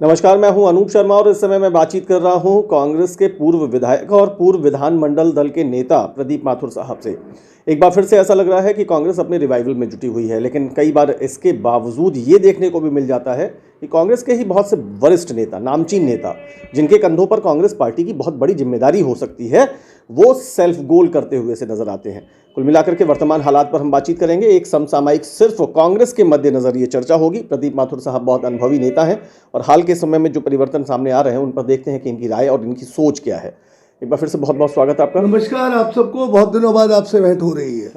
नमस्कार, मैं हूं अनूप शर्मा और इस समय मैं बातचीत कर रहा हूं कांग्रेस के पूर्व विधायक और पूर्व विधानमंडल दल के नेता प्रदीप माथुर साहब से। एक बार फिर से ऐसा लग रहा है कि कांग्रेस अपने रिवाइवल में जुटी हुई है, लेकिन कई बार इसके बावजूद ये देखने को भी मिल जाता है कि कांग्रेस के ही बहुत से वरिष्ठ नेता, नामचीन नेता, जिनके कंधों पर कांग्रेस पार्टी की बहुत बड़ी जिम्मेदारी हो सकती है, वो सेल्फ गोल करते हुए से नजर आते हैं। कुल मिलाकर के वर्तमान हालात पर हम बातचीत करेंगे। एक समसामयिक सिर्फ कांग्रेस के मद्देनजर ये चर्चा होगी। प्रदीप माथुर साहब बहुत अनुभवी नेता हैं और हाल के समय में जो परिवर्तन सामने आ रहे हैं उन पर देखते हैं कि इनकी राय और इनकी सोच क्या है। एक बार फिर से बहुत बहुत स्वागत है आपका। नमस्कार आप सबको, बहुत दिनों बाद आपसे भेंट हो रही है।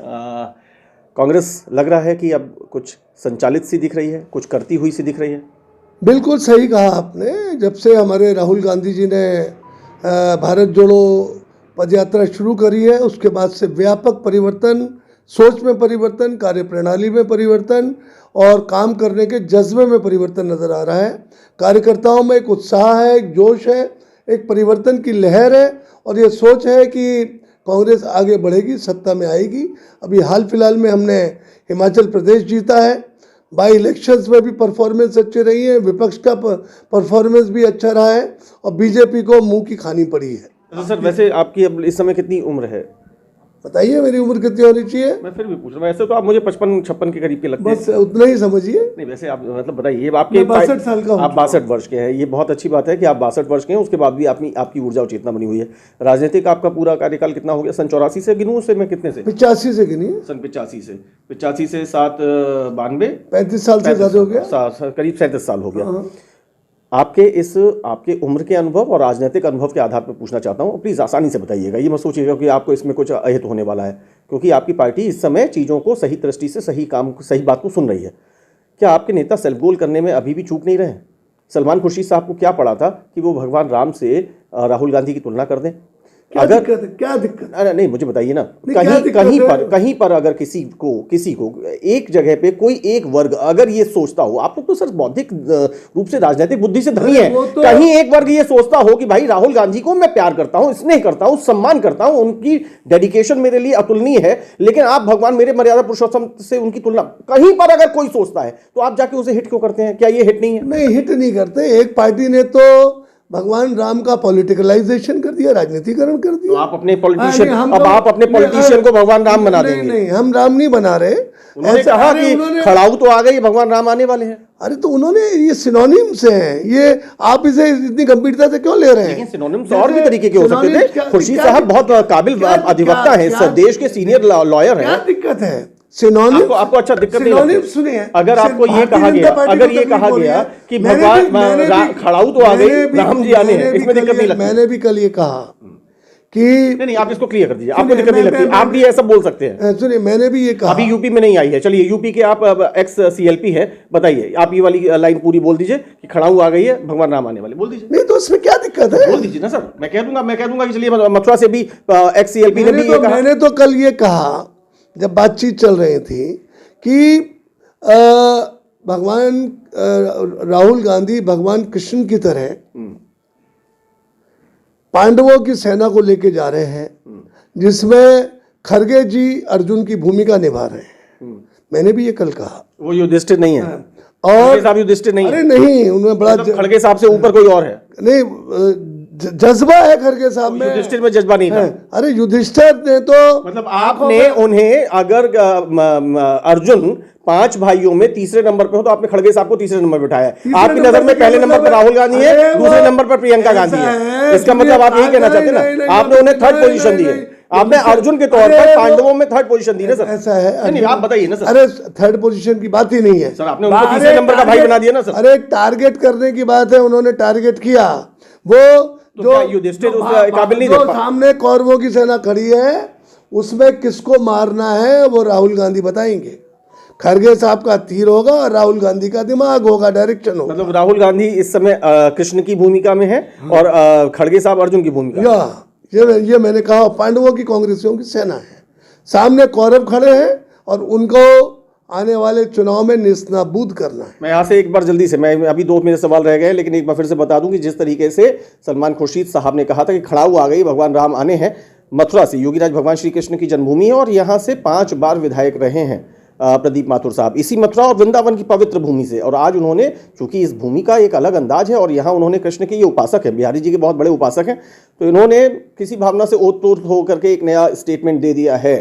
कांग्रेस लग रहा है कि अब कुछ संचालित सी दिख रही है, कुछ करती हुई सी दिख रही है। बिल्कुल सही कहा आपने। जब से हमारे राहुल गांधी जी ने भारत जोड़ो पदयात्रा शुरू करी है, उसके बाद से व्यापक परिवर्तन, सोच में परिवर्तन, कार्यप्रणाली में परिवर्तन और काम करने के जज्बे में परिवर्तन नज़र आ रहा है। कार्यकर्ताओं में एक उत्साह है, एक जोश है, एक परिवर्तन की लहर है और ये सोच है कि कांग्रेस आगे बढ़ेगी, सत्ता में आएगी। अभी हाल फिलहाल में हमने हिमाचल प्रदेश जीता है, बाई इलेक्शंस में भी परफॉर्मेंस अच्छी रही है, विपक्ष का परफॉर्मेंस भी अच्छा रहा है और बीजेपी को मुंह की खानी पड़ी है। तो सर, वैसे आपकी अब इस समय कितनी उम्र है? बताइए मेरी उम्र कितनी होनी चाहिए? मैं फिर भी पूछ रहा हूँ। वैसे तो आप मुझे 55-56 के करीब के लगते हैं। बस उतना ही समझिए। नहीं, वैसे आप मतलब बताइए, आपके 62 साल का हूं। आप 62 वर्ष के हैं। ये बहुत अच्छी बात है कि आप 62 वर्ष के हैं, उसके बाद भी आपकी ऊर्जा और चेतना बनी हुई है। राजनीतिक आपका पूरा कार्यकाल कितना हो गया? सन 84 से गिनूं से मैं कितने से? 85 से गिनी। सन 85 से 7 92 35 साल से ज़्यादा हो गया, करीब 37 साल हो गया। आपके उम्र के अनुभव और राजनीतिक अनुभव के आधार पर पूछना चाहता हूँ। प्लीज़ आसानी से बताइएगा, ये मत सोचिएगा कि आपको इसमें कुछ अहित होने वाला है, क्योंकि आपकी पार्टी इस समय चीज़ों को सही दृष्टि से, सही बात को सुन रही है। क्या आपके नेता सेल्फ गोल करने में अभी भी चूक नहीं रहे हैं? सलमान खुर्शीद साहब को क्या पड़ा था कि वो भगवान राम से राहुल गांधी की तुलना कर दें? क्या दिक्कत? अरे नहीं, मुझे बताइए ना। कहीं पर अगर किसी को एक जगह पे कोई एक वर्ग अगर ये सोचता हो, आप लोग तो सर बौद्धिक रूप से, राजनीतिक बुद्धि से धनी है, कहीं एक वर्ग ये सोचता हो कि भाई राहुल गांधी को मैं प्यार करता हूं, स्नेह करता हूं, सम्मान करता हूं, उनकी डेडिकेशन मेरे लिए अतुलनीय है, लेकिन आप भगवान मेरे मर्यादा पुरुषोत्तम से उनकी तुलना, कहीं पर अगर कोई सोचता है तो आप जाके उसे हिट क्यों करते हैं? क्या ये हिट नहीं है? नहीं, हिट नहीं करते। एक पार्टी ने तो भगवान राम का पॉलिटिकलाइजेशन कर दिया, राजनीतिकरण कर दिया। तो आप अपने पॉलिटिशियन को भगवान राम बना देंगे? नहीं, हम राम नहीं बना रहे। उन्होंने कहा कि खड़ाऊ तो आ गई, भगवान राम आने वाले हैं। अरे तो उन्होंने, ये सिनोनिम्स हैं, ये आप इसे इतनी गंभीरता से क्यों ले रहे हैं? लेकिन सिनोनिम्स और भी तरीके के हो सकते थे। खुर्शीद साहब बहुत काबिल अधिवक्ता हैं, इस देश के सीनियर लॉयर हैं। क्या दिक्कत है? सिनोनिम्स आपको अच्छा दिक्कत नहीं लगती? सुनिए, अगर आपको ये कहा गया कि भगवान खड़ाऊ तो आ गई, राम जी आने हैं, इसमें दिक्कत नहीं लगती? मैंने भी कल ये कहा कि नहीं, आप इसको क्लियर कर दीजिए। आपको दिक्कत नहीं लगती? आप भी ऐसा बोल सकते हैं। सुनिए, मैंने भी ये कहा। अभी यूपी में नहीं आई है, चलिए यूपी के आप एक्स CLP है, बताइए, आप ये वाली लाइन पूरी बोल दीजिए कि खड़ाऊ आ गई है, भगवान राम आने वाले, बोल दीजिए। नहीं तो इसमें क्या दिक्कत है? बोल दीजिए ना सर, मैं कह दूंगा कि चलिए मथुरा से भी एक्स CLP ने भी ये कहा। मैंने तो कल ये कहा जब बातचीत चल रही थी कि भगवान राहुल गांधी भगवान कृष्ण की तरह पांडवों की सेना को लेके जा रहे हैं, जिसमें खड़गे जी अर्जुन की भूमिका निभा रहे हैं। मैंने भी ये कल कहा। वो युधिष्ठिर नहीं है और साहब, युधिष्ठिर नहीं है। अरे नहीं, उन्होंने बड़ा खड़गे साहब से ऊपर कोई और है? नहीं, जज्बा है खड़गे साहब में। युधिष्ठिर में जज्बा नहीं था। अरे युधिष्ठिर ने तो, मतलब आपने उन्हें, अगर अर्जुन 5 भाइयों में तीसरे नंबर पे हो तो आपने खड़गे साहब को तीसरे नंबर पे बिठाया। आपकी नजर में पहले नंबर पर राहुल गांधी है, दूसरे नंबर पर प्रियंका गांधी है। इसका मतलब आप यही कहना चाहते हैं ना? आपने उन्हें थर्ड पोजीशन दी है। आपने अर्जुन के तौर पर पांडवों में थर्ड पोजीशन दी ना सर? ऐसा है? नहीं, आप बताइए ना सर। अरे थर्ड पोजीशन की बात ही नहीं है सर, आपने उनको तीसरे नंबर का भाई बना दिया ना सर। अरे टारगेट करने की बात है, उन्होंने टारगेट किया। वो जो युधिष्ठिर काबिल नहीं, सामने कौरवों की सेना खड़ी है, उसमें किसको मारना है वो राहुल गांधी बताएंगे। खड़गे साहब का तीर होगा और राहुल गांधी का दिमाग होगा, डायरेक्शन होगा। मतलब राहुल गांधी इस समय कृष्ण की भूमिका में है और खड़गे साहब अर्जुन की भूमिका। ये मैंने कहा, पांडवों की, कांग्रेसियों की सेना है, सामने कौरव खड़े हैं और उनको आने वाले चुनाव में निस्नाबूद करना है। मैं यहाँ से एक बार जल्दी से, मैं अभी 2 मेरे सवाल रह गए, लेकिन एक बार फिर से बता दूं कि जिस तरीके से सलमान खुर्शीद साहब ने कहा था कि खड़ाऊ आ गई, भगवान राम आने हैं, मथुरा से योगीराज भगवान श्री कृष्ण की जन्मभूमि है और यहाँ से 5 बार विधायक रहे हैं। प्रदीप माथुर साहब, इसी मथुरा और वृंदावन की पवित्र भूमि से। और आज उन्होंने, चूंकि इस भूमि का एक अलग अंदाज है और यहाँ उन्होंने कृष्ण के ये उपासक है, बिहारी जी के बहुत बड़े उपासक हैं, तो इन्होंने किसी भावना से ओतप्रोत होकर के एक नया स्टेटमेंट दे दिया है।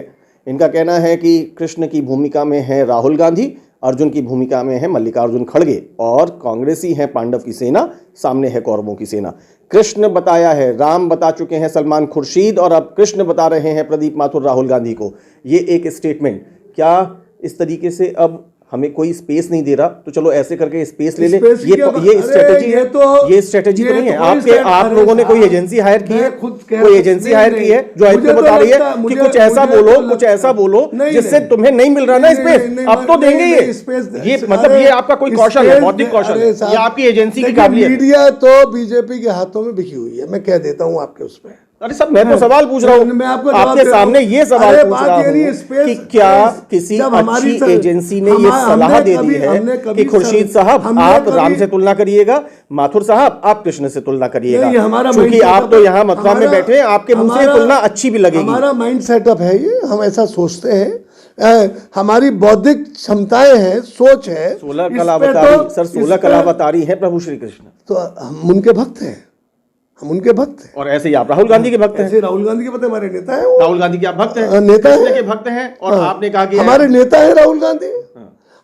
इनका कहना है कि कृष्ण की भूमिका में है राहुल गांधी, अर्जुन की भूमिका में है मल्लिकार्जुन खड़गे, और कांग्रेसी हैं पांडव की सेना, सामने है कौरवों की सेना। कृष्ण बताया है, राम बता चुके हैं सलमान खुर्शीद, और अब कृष्ण बता रहे हैं प्रदीप माथुर राहुल गांधी को। ये एक स्टेटमेंट, क्या इस तरीके से अब हमें कोई स्पेस नहीं दे रहा, तो चलो ऐसे करके स्पेस ले ले, ये स्ट्रेटेजी है? ये स्ट्रेटेजी तो नहीं है। आप लोगों ने कोई एजेंसी हायर की है? कोई एजेंसी हायर की है जो आपको बता रही है कि कुछ ऐसा बोलो जिससे तुम्हें नहीं मिल रहा ना स्पेस, अब तो देंगे ये मतलब ये आपका कोई कौशल है, बौद्धिक कौशल है, ये आपकी एजेंसी की काबिलियत। मीडिया तो बीजेपी के हाथों में बिकी हुई है, मैं कह देता हूँ आपके उस पर। अरे सब, मैं तो सवाल पूछ रहा हूँ, मैं आपके सामने ये सवाल पूछ रहा हूँ कि क्या किसी अच्छी एजेंसी ने ये सलाह दे दी है कि खुर्शीद साहब आप राम से तुलना करिएगा, माथुर साहब आप कृष्ण से तुलना करिएगा, क्योंकि आप तो यहाँ मथुरा में बैठे हैं, आपके मुंह से तुलना अच्छी भी लगेगी। हमारा माइंड सेटअप है ये, हम ऐसा सोचते हैं, हमारी बौद्धिक क्षमताएं हैं, सोच है। 16 कलावतारी सर, 16 कलावतारी है प्रभु श्री कृष्ण, तो हम उनके भक्त हैं, हम उनके भक्त हैं। और ऐसे ही आप राहुल गांधी के भक्त हैं। ऐसे राहुल गांधी के भक्त हमारे नेता हैं, राहुल गांधी के आप भक्त हैं, नेता कृष्ण के भक्त हैं, और आपने कहा कि हमारे नेता है राहुल गांधी।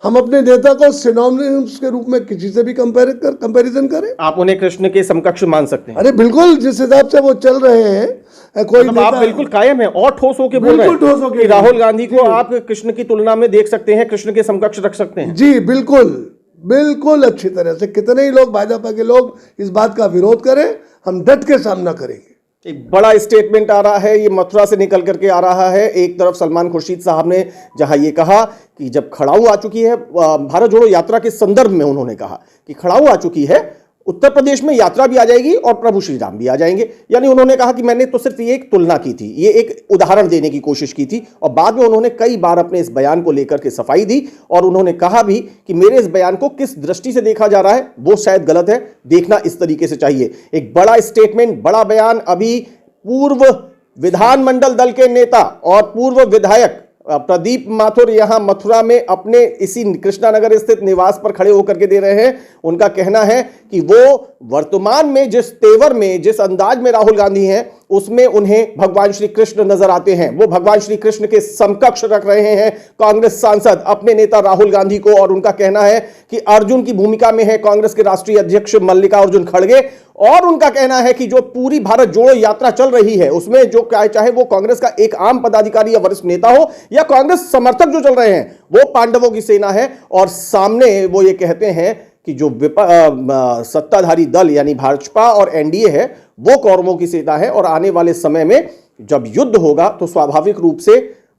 हम अपने नेता को सिनोनिम्स के रूप में किसी से भी कंपैरिजन करें। आप उन्हें कृष्ण के समकक्ष मान सकते हैं? अरे बिल्कुल, जिस हिसाब से वो चल रहे हैं, कोई मतलब आप बिल्कुल कायम है और ठोस होके बोल रहे हैं कि राहुल गांधी को आप कृष्ण की तुलना में देख सकते हैं, कृष्ण के समकक्ष रख सकते हैं? जी बिल्कुल, बिल्कुल अच्छी तरह से। कितने ही लोग, भाजपा के लोग इस बात का विरोध करें, हम डट के सामना करेंगे। एक बड़ा स्टेटमेंट आ रहा है, ये मथुरा से निकल करके आ रहा है। एक तरफ सलमान खुर्शीद साहब ने जहां ये कहा कि जब खड़ाऊ आ चुकी है, भारत जोड़ो यात्रा के संदर्भ में उन्होंने कहा कि खड़ाऊ आ चुकी है, उत्तर प्रदेश में यात्रा भी आ जाएगी और प्रभु श्री राम भी आ जाएंगे। यानी उन्होंने कहा कि मैंने तो सिर्फ ये एक तुलना की थी, ये एक उदाहरण देने की कोशिश की थी, और बाद में उन्होंने कई बार अपने इस बयान को लेकर के सफाई दी, और उन्होंने कहा भी कि मेरे इस बयान को किस दृष्टि से देखा जा रहा है वो शायद गलत है, देखना इस तरीके से चाहिए। एक बड़ा स्टेटमेंट, बड़ा बयान। अभी पूर्व विधानमंडल दल के नेता और पूर्व विधायक प्रदीप माथुर यहां मथुरा में अपने इसी कृष्णानगर स्थित निवास पर खड़े होकर के दे रहे हैं। उनका कहना है कि वो वर्तमान में जिस तेवर में, जिस अंदाज में राहुल गांधी हैं, उसमें उन्हें भगवान श्री कृष्ण नजर आते हैं। वो भगवान श्री कृष्ण के समकक्ष रख रहे हैं कांग्रेस सांसद अपने नेता राहुल गांधी को, और उनका कहना है कि अर्जुन की भूमिका में है कांग्रेस के राष्ट्रीय अध्यक्ष मल्लिकार्जुन खड़गे, और उनका कहना है कि जो पूरी भारत जोड़ो यात्रा चल रही है उसमें जो चाहे वो कांग्रेस का एक आम पदाधिकारी या वरिष्ठ नेता हो या कांग्रेस समर्थक जो चल रहे हैं, वो पांडवों की सेना है। और सामने वो ये कहते हैं कि जो सत्ताधारी दल यानी भाजपा और एनडीए है वो कौरवों की सेना है, और आने वाले समय में जब युद्ध होगा तो स्वाभाविक रूप से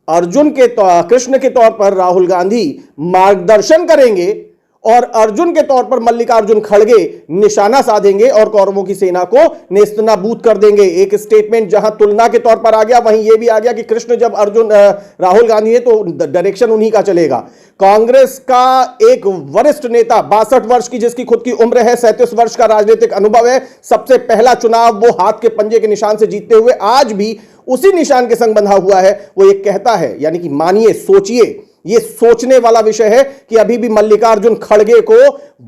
अर्जुन के कृष्ण के तौर पर राहुल गांधी मार्गदर्शन करेंगे और अर्जुन के तौर पर मल्लिकार्जुन खड़गे निशाना साधेंगे और कौरवों की सेना को नेस्तनाबूद कर देंगे। एक स्टेटमेंट जहां तुलना के तौर पर आ गया, वहीं यह भी आ गया कि कृष्ण जब अर्जुन राहुल गांधी है तो डायरेक्शन उन्हीं का चलेगा। कांग्रेस का एक वरिष्ठ नेता 62 वर्ष की जिसकी खुद की उम्र है, 37 वर्ष का राजनीतिक अनुभव है, सबसे पहला चुनाव वो हाथ के पंजे के निशान से जीतते हुए आज भी उसी निशान के संग बंधा हुआ है। वो एक कहता है, यानी कि मानिए, सोचिए, ये सोचने वाला विषय है कि अभी भी मल्लिकार्जुन खड़गे को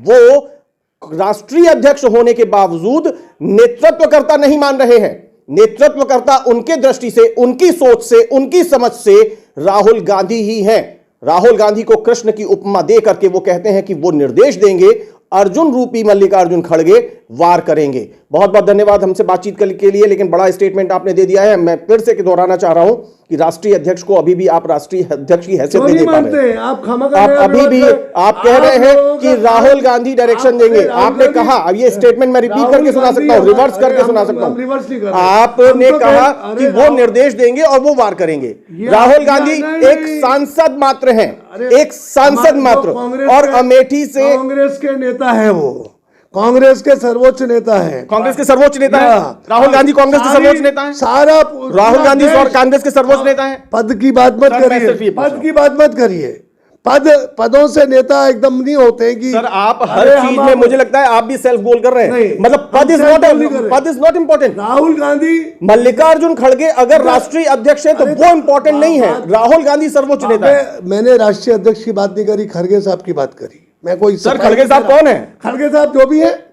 वो राष्ट्रीय अध्यक्ष होने के बावजूद नेतृत्वकर्ता नहीं मान रहे हैं। नेतृत्वकर्ता उनके दृष्टि से, उनकी सोच से, उनकी समझ से राहुल गांधी ही हैं। राहुल गांधी को कृष्ण की उपमा दे करके वो कहते हैं कि वो निर्देश देंगे, अर्जुन रूपी मल्लिकार्जुन खड़गे वार करेंगे। बहुत बहुत धन्यवाद हमसे बातचीत के लिए, लेकिन बड़ा स्टेटमेंट आपने दे दिया है। मैं फिर से दोहराना चाह रहा हूं कि राष्ट्रीय अध्यक्ष को अभी भी आप राष्ट्रीय अध्यक्ष की हैसियत नहीं दे पा रहे हैं। आप अभी भी आप कह रहे हैं कि राहुल गांधी डायरेक्शन देंगे। आपने कहा, अब ये स्टेटमेंट मैं रिपीट करके सुना सकता हूं, रिवर्स करके सुना सकता हूं। आपने कहा कि वो निर्देश देंगे और वो वार करेंगे। राहुल गांधी एक सांसद मात्र हैं, एक सांसद मात्र, और अमेठी से कांग्रेस के नेता है, वो कांग्रेस के सर्वोच्च नेता है। कांग्रेस के सर्वोच्च नेता है राहुल गांधी, कांग्रेस के सर्वोच्च नेता है। सारा राहुल गांधी और कांग्रेस के सर्वोच्च नेता है। पद की बात मत करिए, पद की बात मत करिए, पदों से नेता एकदम नहीं होते हैं कि सर आप हर अरे चीज हम में आप- मुझे लगता है आप भी सेल्फ गोल कर रहे हैं। नहीं, मतलब हम पद इज self नॉट goal नहीं कर रहे। पद is not important. Rahul Gandhi Mallikarjun खड़गे अगर राष्ट्रीय अध्यक्ष है तो अरे वो इंपॉर्टेंट नहीं है, बात- राहुल गांधी सर्वोच्च नेता है। मैंने राष्ट्रीय अध्यक्ष की बात नहीं करी, खड़गे साहब की बात करी। मैं कोई सर सफाई खड़गे नहीं साहब दे रहा। कौन है? खड़गे साहब जो भी है,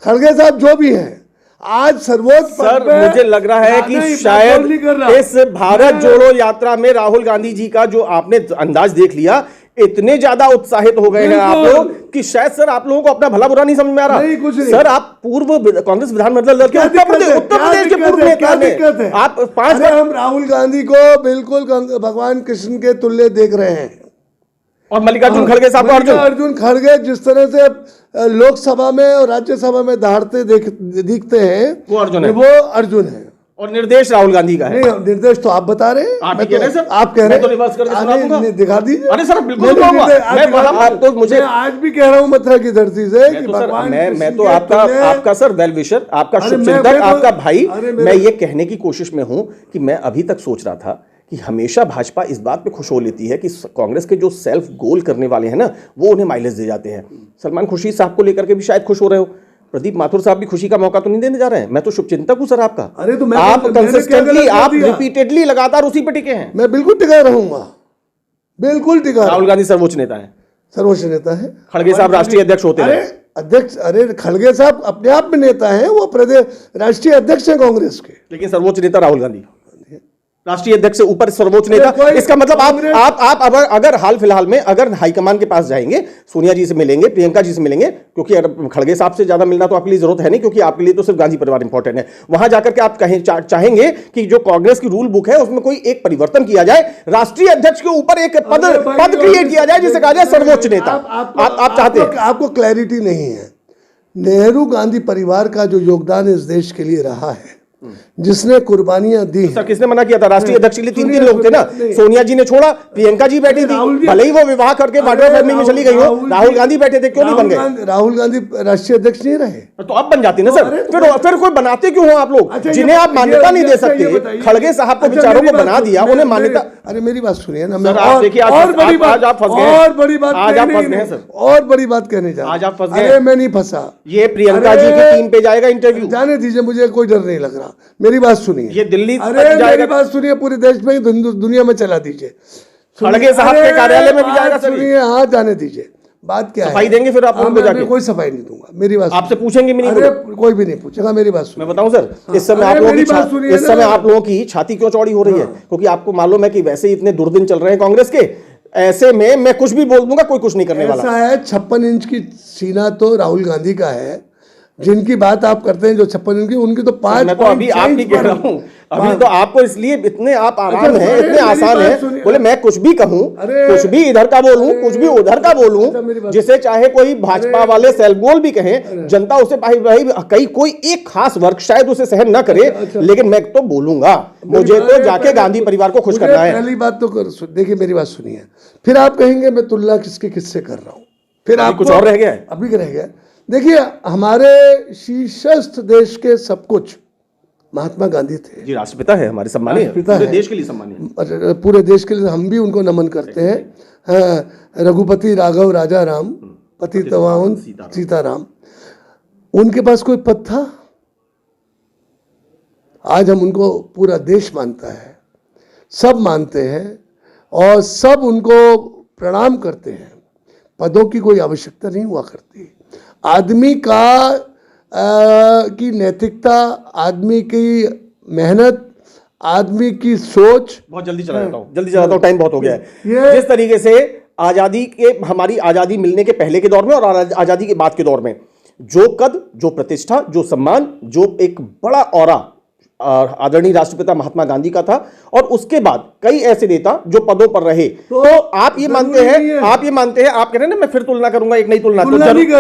खड़गे साहब जो भी है, आज सर्वोच्च पद सर पे मुझे लग रहा है नहीं, कि मैं शायद बोल नहीं कर रहा। इस भारत मैं- जोड़ो यात्रा में राहुल गांधी जी का जो आपने अंदाज देख लिया, इतने ज्यादा उत्साहित हो गए हैं आप बिल्कुल। लोग कि शायद सर आप लोगों को अपना भला बुरा नहीं समझ में आ रहा। नहीं, कुछ नहीं। सर आप कांग्रेस विधानमंडल दल के क्या उत्तर दिक्कत प्रदेश है? उत्तर क्या प्रदेश के दिक्कत पूर्व है? नेता क्या हैं। दिक्कत है? आप 5 अरे हम राहुल गांधी को बिल्कुल भगवान कृष्ण के तुल्य देख रहे हैं। और मल्लिकार्जुन खड़गे साहब को अर्जुन। अर्जुन खड़गे जिस तरह से लोकसभा में और राज्यसभा में दहाड़ते दिखते हैं, वो अर्जुन है। वो अर्जुन है। और निर्देश राहुल गांधी का है। नहीं, निर्देश तो आप बता रहे हैं। आप मैं ही कह रहे हैं तो- सर। आप कह रहे मैं हैं तो रिवर्स करके सुना दूंगा। नहीं, दिखा दीजिए। अरे सर बिल्कुल नहीं, दिखाऊंगा। नहीं, आज मैं दिखा- बोला आपको मुझे मैं आज भी कह रहा हूँ मथुरा की धरती से कि मैं तो सर भगवान मैं कृष्ण तो के तुल्य- आपका सर वेल विशर, आपका अरे शुभचिंतक, मैं तो- आपका भाई। अरे मैं ये कहने की कोशिश में हूं कि मैं अभी तक सोच रहा था कि हमेशा भाजपा इस बात पे खुश हो लेती है कि कांग्रेस के जो सेल्फ गोल करने वाले हैं ना, वो उन्हें माइलेज दे जाते हैं। सलमान खुर्शीद साहब को लेकर के भी शायद खुश हो रहे हो, प्रदीप माथुर साहब भी खुशी का मौका तो नहीं देने जा रहे हैं। मैं तो शुभचिंतक हूं सर आपका। अरे तो आप मैंने क्या कंसिस्टेंटली, गलत कर आप दिया? रिपीटेडली लगातार उसी पे टिके हैं। मैं बिल्कुल टिका रहूंगा, बिल्कुल टिका। राहुल गांधी सर्वोच्च नेता है, सर्वोच्च नेता है। खड़गे साहब राष्ट्रीय अध्यक्ष होते अरे हैं। अध्यक्ष, अरे खड़गे साहब अपने आप में नेता हैं, वो प्रदेश राष्ट्रीय अध्यक्ष हैं कांग्रेस के। लेकिन सर्वोच्च नेता राहुल गांधी, राष्ट्रीय अध्यक्ष से ऊपर सर्वोच्च अरे नेता। कोई इसका मतलब कांग्रेस- आप अगर हाल फिलहाल में अगर हाईकमान के पास जाएंगे, सोनिया जी से मिलेंगे, प्रियंका जी से मिलेंगे, क्योंकि अगर खड़गे साहब से ज्यादा मिलना तो आपके लिए जरूरत है नहीं, क्योंकि आपके लिए तो सिर्फ गांधी परिवार इंपॉर्टेंट है। वहां जाकर के आप चाहेंगे कि जो कांग्रेस की रूल बुक है उसमें कोई एक परिवर्तन किया जाए, राष्ट्रीय अध्यक्ष के ऊपर एक पद अरे भाई, क्रिएट किया जाए जिसे कहा जाए सर्वोच्च नेता। आप चाहते हैं? आपको क्लैरिटी नहीं है। नेहरू गांधी परिवार का जो योगदान इस देश के लिए रहा है, जिसने कुर्बानियां दी सर हैं, किसने मना किया था? राष्ट्रीय अध्यक्ष के लिए 3 सुनिए, लोग थे ना। नहीं। सोनिया जी ने छोड़ा, प्रियंका जी बैठी थी, राहुल जी- भले ही वो विवाह करके वाड्रा फैमिली में चली गई हो। राहुल जी- गांधी बैठे थे, क्यों नहीं बन गए? राहुल गांधी राष्ट्रीय अध्यक्ष नहीं रहे। तो अब बन जाते ना सर। अरे फिर कोई बनाते क्यों हो आप लोग, अच्छा, जिन्हें आप मान्यता नहीं दे ये सकते? बताइए। खड़गे साहब को अच्छा, विचारों मेरी को बात बना सुनिए, दिया, उन्हें मान्यता। अरे मेरी बात सुनिए ना। सर, आप देखिए, आज और बड़ी बात, आज आप फंस गए। और बड़ी बात आज आप कहने फंस गए नहीं- सर। और बड़ी बात कहने जा। आज आप फंस गए। अरे मैं नहीं फंसा। ये प्रियंका अरे, जी की टीम पे जाएगा इंटरव्यू। जाने दीजिए, मुझे कोई डर नहीं लग रहा। मेरी बात सुनिए। ये दिल्ली अरे तक मेरी जाएगा। बात सुनिए, पूरे देश में दुनिया में चला दीजिए। खड़गे साहब के कार्यालय में भी जाएगा सर ये। सुनिए, हाँ जाने दीजिए। बात क्या है? सफाई देंगे फिर आप लोगों को मैं जाके? कोई सफाई नहीं दूंगा। मेरी बात आपसे पूछेंगे भी नहीं? अरे कोई भी नहीं पूछेगा। मेरी बात मैं सुनिए। बताऊं सर, इस समय अरे आप लोगों मेरी की बात सुनिए इस ना। समय आप लोगों की छाती क्यों चौड़ी हो रही है? क्योंकि आपको मालूम है कि वैसे ही इतने दुर्दिन चल रहे हैं कांग्रेस के। ऐसे में मैं कुछ भी बोल दूंगा, कोई कुछ नहीं करने वाला। ऐसा है, 56 इंच की सीना तो राहुल गांधी का है। जिनकी बात आप करते हैं जो 56 इंच की, उनकी तो 5। मैं तो अभी आप नहीं कह रहा हूं, अभी तो आपको इसलिए इतने आप आराम अच्छा, हैं, अरे इतने मेरी आसान बात हैं। सुनिए। बोले मैं कुछ भी कहूं, अरे, कुछ भी इधर का बोलूं, अरे, कुछ भी उधर का अच्छा, मेरी बोलूं, बात- जिसे चाहे कोई भाजपा वाले सेल्फ गोल भी कहें, जनता उसे कई कोई एक खास वर्ग शायद उसे सहन न करे, लेकिन मैं तो बोलूंगा। मुझे तो जाके गांधी परिवार को खुश मुझे करना है। पहली बात तो देखिए, मेरी बात सुनिए। फिर आप कहेंगे मैं तुलना किससे कर रहा हूं। फिर आप कुछ और रह गया है? अभी रह गया। देखिए, हमारे शीर्षस्थ देश के सब कुछ महात्मा गांधी थे। जी, राष्ट्रपिता है, हमारे सम्मानीय, राष्ट्रपिता पूरे है। देश के लिए सम्मानीय। और पूरे देश के लिए हम भी उनको नमन करते हैं। हाँ, रघुपति राघव राजा राम, पतित पावन सीताराम। उनके पास कोई पद था? आज हम उनको पूरा देश मानता है, सब मानते हैं और सब उनको प्रणाम करते हैं। पदों की कोई आवश्यकता नहीं हुआ करती। आदमी की नैतिकता, आदमी की मेहनत, आदमी की सोच। बहुत जल्दी चला जाता हूँ, जल्दी चला जाता हूँ, टाइम बहुत हो गया है। ये- जिस तरीके से हमारी आजादी मिलने के पहले के दौर में और आजादी के बाद के दौर में जो कद, जो प्रतिष्ठा, जो सम्मान, जो एक बड़ा ऑरा आदरणीय राष्ट्रपिता महात्मा गांधी का था, और उसके बाद कई ऐसे नेता जो पदों पर रहे। तो आप ये मानते हैं, आप कह रहे हैं ना, मैं फिर तुलना करूंगा, एक नई तुलना तो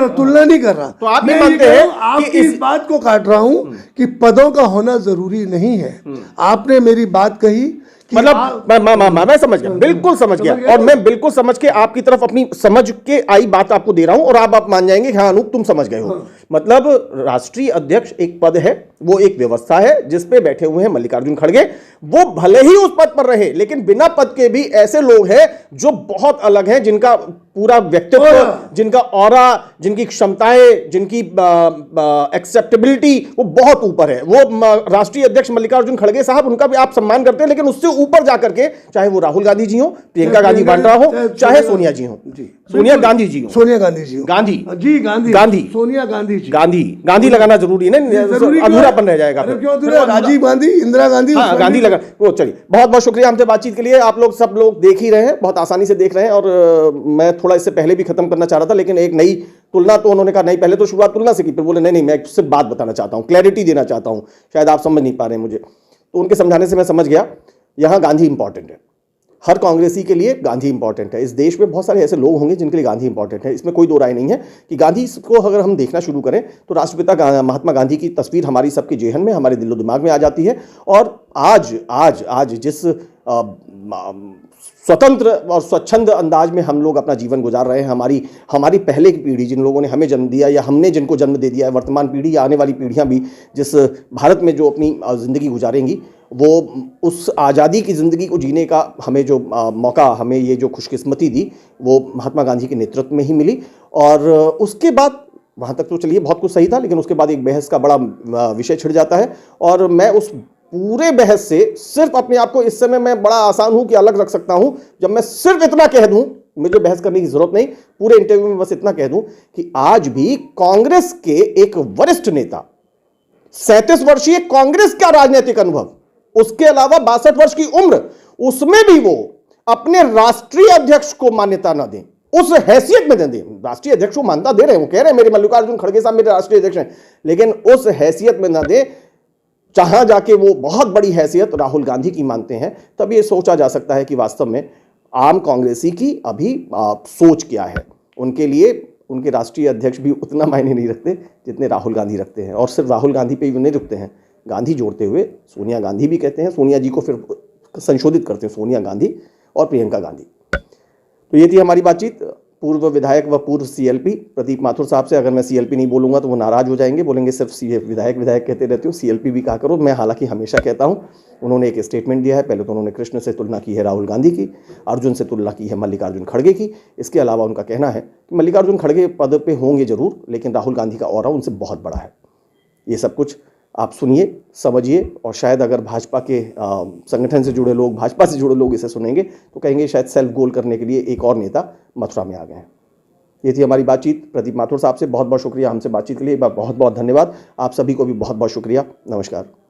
तुलना नहीं कर रहा। तो आप ये मैं मानते कह रहा हैं हूं, आपकी कि इस बात को काट रहा हूं कि पदों का होना जरूरी नहीं है। आपने मेरी बात कही कि मतलब मैं समझ गया, बिल्कुल समझ गया, और मैं बिल्कुल समझ के आपकी तरफ अपनी समझ के आई बात आपको दे रहा हूं, और आप मान जाएंगे कि हाँ अनूप तुम समझ गए हो। मतलब राष्ट्रीय अध्यक्ष एक पद है, वो एक व्यवस्था है जिस पे बैठे हुए हैं मल्लिकार्जुन खड़गे। वो भले ही उस पद पर रहे, लेकिन बिना पद के भी ऐसे लोग हैं जो बहुत अलग हैं, जिनका पूरा व्यक्तित्व, जिनका ऑरा, जिनकी क्षमताएं, जिनकी एक्सेप्टेबिलिटी वो बहुत ऊपर है। वो राष्ट्रीय अध्यक्ष मल्लिकार्जुन खड़गे साहब, उनका भी आप सम्मान करते हैं, लेकिन उससे ऊपर जाकर के चाहे वो राहुल गांधी जी हो, प्रियंका गांधी वाड्रा हो, चाहे सोनिया जी हो, सोनिया गांधी जी हो, सोनिया गांधी जी हो, गांधी जी गांधी गांधी सोनिया गांधी जी, गांधी लगाना जरूरी है ना, अधूरापन रह जाएगा। राजीव गांधी, इंदिरा गांधी, हाँ गांधी लगा वो। चलिए, बहुत बहुत शुक्रिया हमसे बातचीत के लिए। आप लोग सब लोग देख ही रहे हैं, बहुत आसानी से देख रहे हैं, और मैं थोड़ा इससे पहले भी खत्म करना चाह रहा था, लेकिन एक नई तुलना तो उन्होंने कहा नहीं, पहले तो शुरुआत तुलना से की, फिर बोले नहीं मैं उससे बात बताना चाहता हूं, क्लैरिटी देना चाहता हूं, शायद आप समझ नहीं पा रहे हैं मुझे। तो उनके समझाने से मैं समझ गया, यहां गांधी इंपॉर्टेंट है। हर कांग्रेसी के लिए गांधी इंपॉर्टेंट है। इस देश में बहुत सारे ऐसे लोग होंगे जिनके लिए गांधी इंपॉर्टेंट है, इसमें कोई दो राय नहीं है कि गांधी को अगर हम देखना शुरू करें तो राष्ट्रपिता महात्मा गांधी की तस्वीर हमारी सबके जेहन में, हमारे दिलो दिमाग में आ जाती है। और आज जिस स्वतंत्र और स्वच्छंद अंदाज में हम लोग अपना जीवन गुजार रहे हैं, हमारी पहले की पीढ़ी, जिन लोगों ने हमें जन्म दिया या हमने जिनको जन्म दे दिया है, वर्तमान पीढ़ी या आने वाली पीढ़ियां भी जिस भारत में जो अपनी ज़िंदगी गुजारेंगी, वो उस आज़ादी की ज़िंदगी को जीने का हमें जो मौका, हमें ये जो खुशकिस्मती दी, वो महात्मा गांधी के नेतृत्व में ही मिली। और उसके बाद वहाँ तक तो चलिए बहुत कुछ सही था, लेकिन उसके बाद एक बहस का बड़ा विषय छिड़ जाता है। और मैं उस पूरे बहस से सिर्फ अपने आप को इस समय मैं बड़ा आसान हूं कि अलग रख सकता हूं जब मैं सिर्फ इतना कह दूं, मुझे बहस करने की जरूरत नहीं, पूरे इंटरव्यू में बस इतना कह दूं कि आज भी कांग्रेस के एक वरिष्ठ नेता, 37 वर्षीय कांग्रेस का राजनीतिक अनुभव, उसके अलावा 62 वर्ष की उम्र, उसमें भी वो अपने राष्ट्रीय अध्यक्ष को मान्यता ना दें, उस हैसियत में दें। राष्ट्रीय अध्यक्ष को मान्यता दे रहे हैं, वो कह रहे हैं मेरे मल्लिकार्जुन खड़गे साहब मेरे राष्ट्रीय अध्यक्ष हैं, लेकिन उस हैसियत में ना दें जहां जाके वो बहुत बड़ी हैसियत राहुल गांधी की मानते हैं। तब ये सोचा जा सकता है कि वास्तव में आम कांग्रेसी की अभी सोच क्या है। उनके लिए उनके राष्ट्रीय अध्यक्ष भी उतना मायने नहीं रखते जितने राहुल गांधी रखते हैं। और सिर्फ राहुल गांधी पे ही नहीं रुकते हैं, गांधी जोड़ते हुए सोनिया गांधी भी कहते हैं, सोनिया जी को फिर संशोधित करते हैं सोनिया गांधी और प्रियंका गांधी। तो ये थी हमारी बातचीत पूर्व विधायक व पूर्व सीएलपी प्रदीप माथुर साहब से। अगर मैं सीएलपी नहीं बोलूंगा तो वो नाराज हो जाएंगे, बोलेंगे सिर्फ विधायक कहते रहते हो, सीएलपी भी कहा करो। मैं हालांकि हमेशा कहता हूं। उन्होंने एक स्टेटमेंट दिया है, पहले तो उन्होंने कृष्ण से तुलना की है राहुल गांधी की, अर्जुन से तुलना की है मल्लिकार्जुन खड़गे की। इसके अलावा उनका कहना है कि मल्लिकार्जुन खड़गे पद पे होंगे जरूर, लेकिन राहुल गांधी का ऑरा उनसे बहुत बड़ा है। ये सब कुछ आप सुनिए, समझिए, और शायद अगर भाजपा के संगठन से जुड़े लोग, भाजपा से जुड़े लोग इसे सुनेंगे तो कहेंगे शायद सेल्फ गोल करने के लिए एक और नेता मथुरा में आ गए हैं। ये थी हमारी बातचीत प्रदीप माथुर साहब से। बहुत बहुत शुक्रिया हमसे बातचीत के लिए, एक बार बहुत बहुत धन्यवाद। आप सभी को भी बहुत बहुत शुक्रिया। नमस्कार।